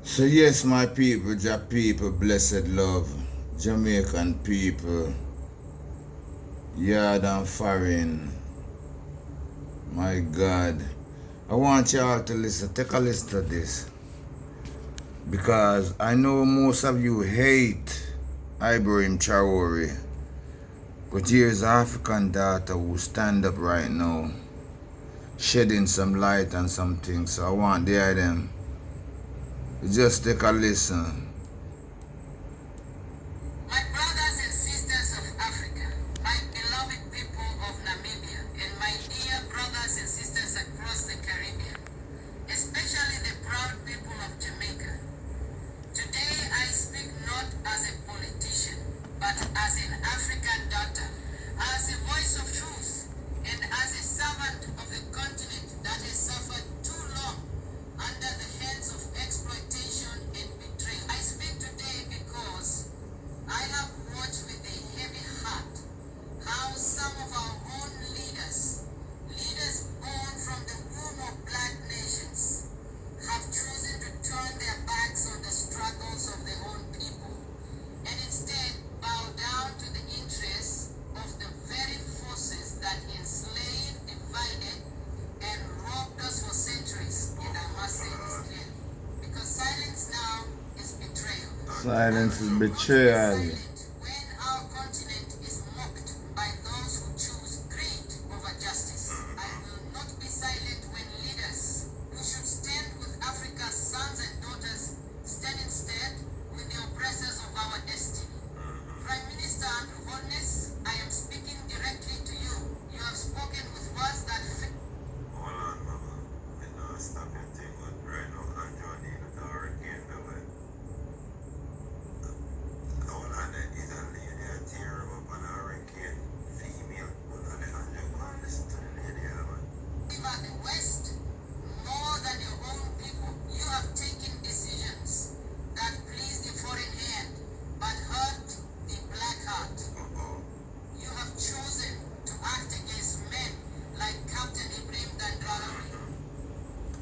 So yes, my people, blessed love, Jamaican people, yard and foreign, my God. I want y'all to listen, take a listen to this. Because I know most of you hate Ibrahim Traore. But here's an African daughter who stand up right now, shedding some light on some things. So I want to hear them. Just take a listen. My brothers and sisters of Africa, my beloved people of Namibia, and my dear brothers and sisters across the Caribbean, especially the proud people of Jamaica. Today I speak not as a politician, but as an African daughter, as a voice of truth, and as a servant of the continent that has suffered too long under the hands of exploitation and betrayal. I speak today because I have watched with a heavy heart how some of our own leaders born from the womb of black nations, have chosen to turn their backs on the struggles of their own people and instead bow down to the interests of the very forces that enslaved, divided, and robbed us for centuries. And I must say this clearly, because silence now is betrayal. Silence is betrayal. When our continent is mocked by those who choose greed over justice, I will not be silent when leaders who should stand with Africa's sons and daughters stand instead with the oppressors of our destiny. Prime Minister Andew Holnes, I am speaking directly to you. You have spoken with words that Hold on, mama. I know stop your thing, but right now, Andew need a hurricane, though. Hold on, there is a lady that tear him up on a hurricane. Female. Hold on, Andew, go and listen to the lady, man. about the West, more than your own people. You have taken decisions that please the foreign hand, but hurt the black heart. Uh-oh. You have chosen to act against men like Captain Ibrahim Dandrawi,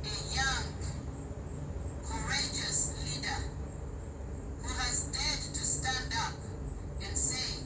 a young, courageous leader who has dared to stand up and say,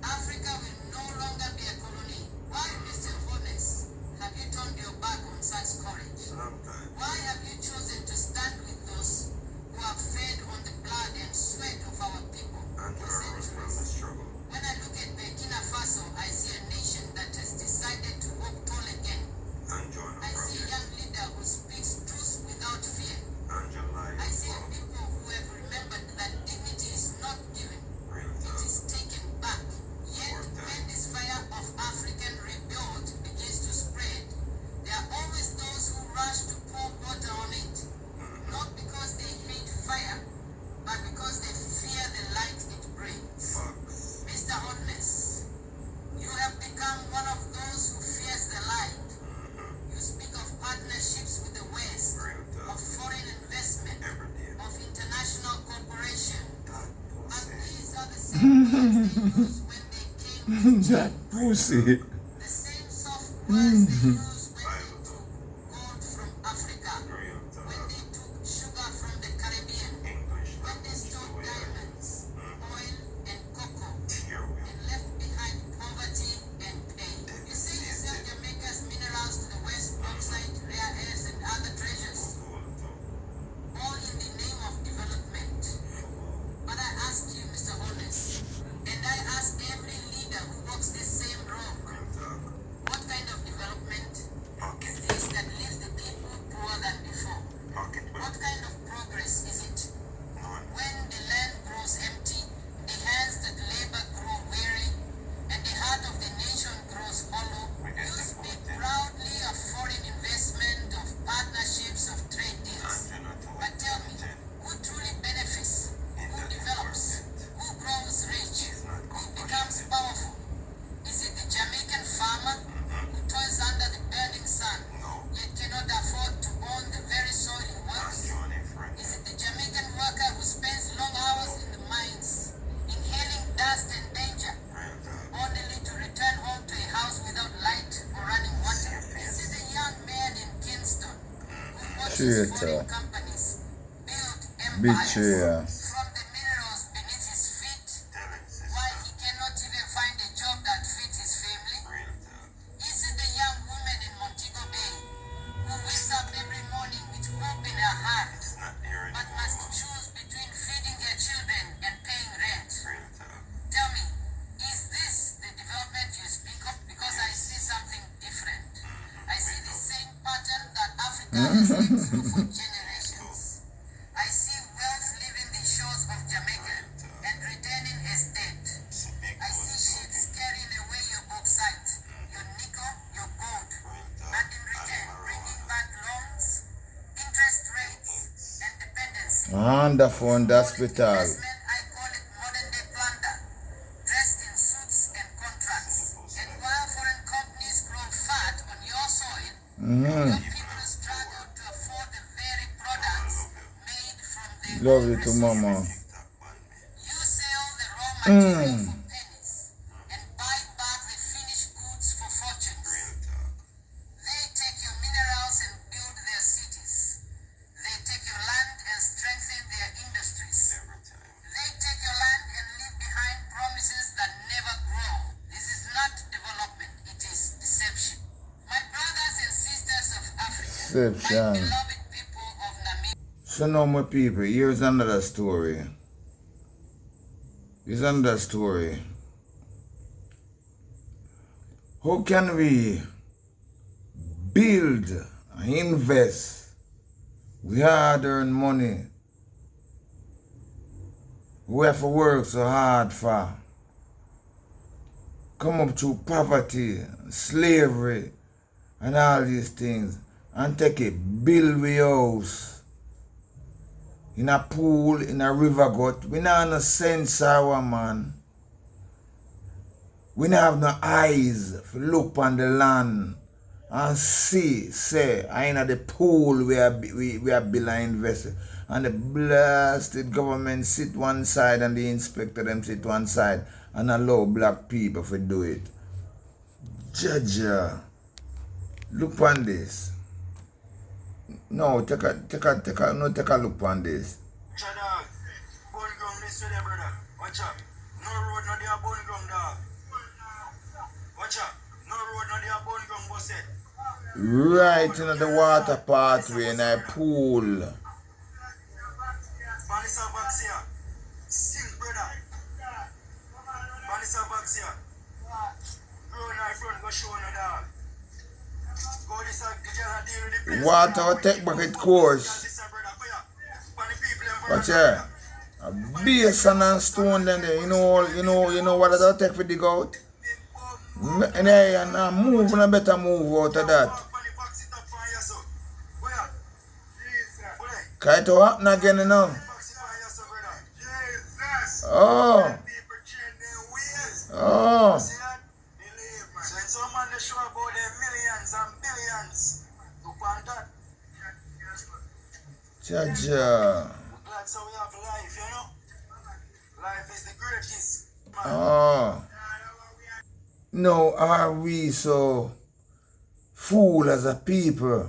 Africa will no longer be a colony. Why, Mr. Holnes, have you turned your back on such courage? Long time. Why have you chosen to stand with those who have fed on the blood and sweat of our people Andew for rose from the centuries? struggle. When I look at Burkina Faso, I see a nation that has decided to walk tall again. Andew on the I see a project. young leader who speaks truth without fear. Andew live I see a for people who have remembered that dignity is not given, real it talk. is taken back. Yet, when this fire of African rebuild begins to spread, there are always those who rush to pour water on it, not because they hate fire, but because they fear the light it brings. Fox. Mr. Holnes, you have become one of those who fears the light. You speak of partnerships with the West, Real of talk. foreign investment, Every day. of international cooperation. That But pussy. these are the same words they used when they came to That pussy. the same soft words they used when they took gold from Africa, Real when talk. they took sugar from the Caribbean, English when they language is the stole way I diamonds, oil, and cocoa, tear with. and left behind poverty and pain. You say you sell Jamaica's minerals to the West, bauxite, rare earths, and other treasures, Gold talk. all in the name of development. But I ask you, Mr. Holnes, and I ask every leader who walks this same road, Real talk. what kind of development is Pocket. this that leaves the people poorer than before? Pocket. What kind of progress is it? None. When the land grows empty, the hands that labor grow weary, and the heart of the nation grows hollow, you speak proudly of foreign investment, of partnerships, of trade deals. Andew not to But tell me, who truly benefits? Who develops? Who grows rich? He's not Who becomes compassionate. powerful? Is it the Jamaican farmer who toils under the burning sun, No. yet cannot afford to own the very soil he works? Andew on a friend. Is it the Jamaican worker who spends long hours in the mines, inhaling dust and danger, Real talk. only to return home to a house without light or running water? Is it a young man in Kingston who watches Traitor. foreign companies build Betrayal. from the minerals beneath his feet, Tell him, sister. while he cannot even find a job that fits his family? Real talk. Is it the young woman in Montego Bay who wakes up every morning with hope in her heart, It's not there but anymore. must choose between feeding her children and paying rent? Real talk. Tell me, is this the development you speak of? Because I see something different. I see the same pattern that Africa has lived through for generations. I see wealth leaving the shores of Jamaica and returning as debt. It's a big I see ships carrying away your bauxite, your nickel, your gold, and in return bringing back loans, interest rates, and dependency. Underfund hospital. Investment, I call it modern day plunder, dressed in suits and contracts. And while foreign companies grow fat on your soil, your people struggle to afford the very products made from their Love own you too, resources. mama. TikTok on me. You sell the raw material for pennies and buy back the finished goods for fortunes. Real talk. They take your minerals and build their cities. They take your land and strengthen their industries. Every time. They take your land and leave behind promises that never grow. This is not development, it is deception. My brothers and sisters of Africa, my Deception. beloved people of Namibia, So now, my people, here's another story. Here's another story. How can we build and invest? We hard-earned money. We have to work so hard for. Come up through poverty, slavery, and all these things, and take a build we house in a pool, in a river gut. We not have no sense our man. We not have no eyes to look on the land and see, say, I in the pool we are build and invest. And the blasted government sit one side and the inspector them sit one side and allow black people to do it. Judge, look on this. No, take a look on this. Watch out, dog. Bone ground this way there, brother. Watch out. No road, no there, bone ground, dog. Watch out. No road, no there, bone ground, boss it. Right into the water pathway in a pool. Vanessa Vaxia. Sing, brother. Vanessa Vaxia. Grow knife front, go show no dog. Go this side, the girl a deal with the place. Water will take back its course. This side, brother, go here. Pan the people them Watch brother. here. A basin and stone then there. You know what it'll take for dig out? And then move and better move out of that. Pan the box it up for you, so. Go here. Go there. Cause it will happen again, you know. Box it for you, so, brother. Jesus. Oh, People change their ways. oh. See that? Believe me. So when some man they show about their millions and billions, look on that. Jaja. We're glad so we have life, you know? Life is the greatest. Man. Oh. No, are we so fool as a people?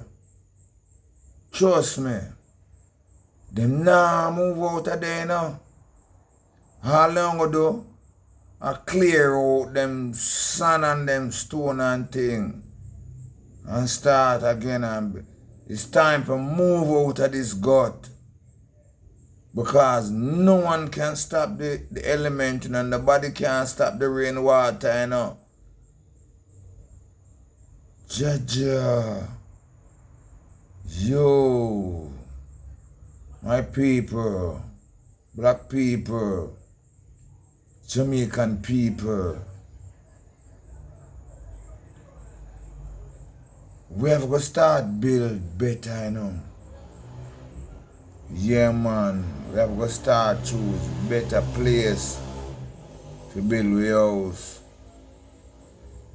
Trust me. Them nah move out of there now. How long ago? I clear out them sand and them stone and thing. And start again and it's time to move out of this gut. Because no one can stop the element, and the body can't stop the rainwater, you know. Jaja. Yo. My people. Black people. Jamaican people. We have to start build better, you know. Yeah, man. We have to start choose better place to build we house.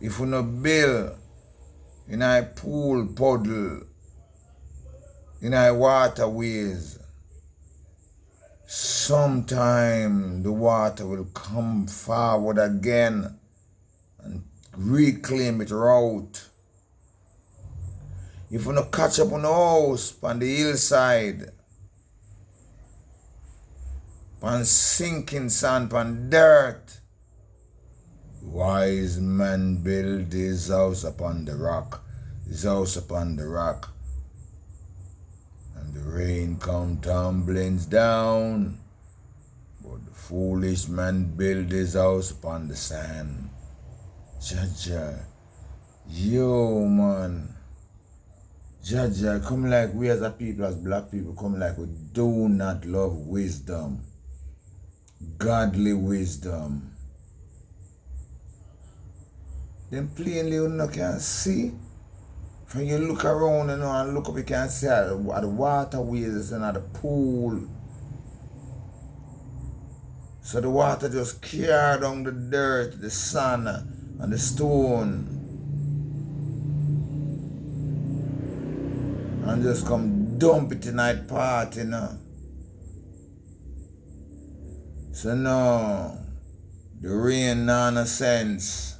If we not build in a pool puddle, in a waterways, sometime the water will come forward again and reclaim it route. If we not catch up on the house on the hillside, pan sinking sand, pan dirt. Wise man build his house upon the rock, his house upon the rock. And the rain come tumblings down. But the foolish man build his house upon the sand. Jaja. Yo, man. Jaja, come like we as a people, as black people, come like we do not love wisdom. Godly wisdom. Then plainly you no can see. When you look around and look up, you can see at the waterways and at the pool. So the water just carry down the dirt, the sand, and the stone. And just come dump it in that part, So no, the rain no sense.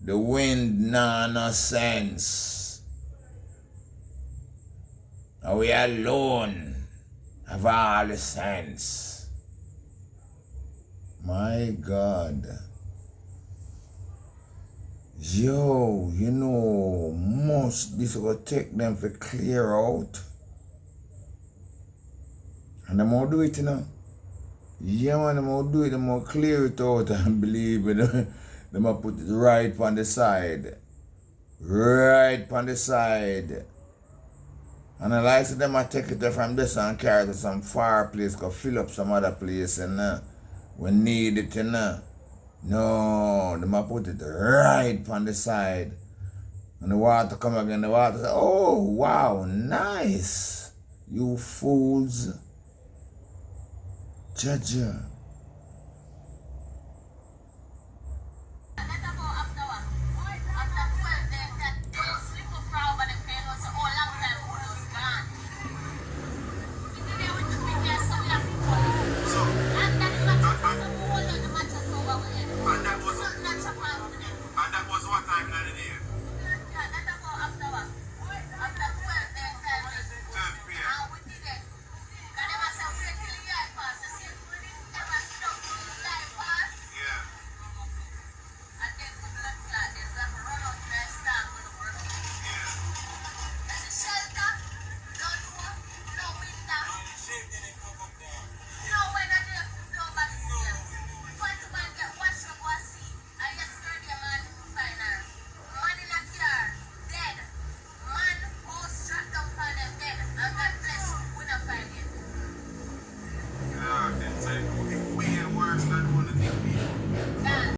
The wind no sense. And we alone have all the sense. My God. Yo, you know, much this will take them to clear out. And them will do it, Yeah, man, them will do it, them will clear it out and believe it. Them will put it right on the side. Right on the side. And I like to them will take it from this and carry it to some far place, go fill up some other place, and we need it, No, they might put it right on the side. And the water come again, the water say, oh, wow, nice. You fools. Jaja.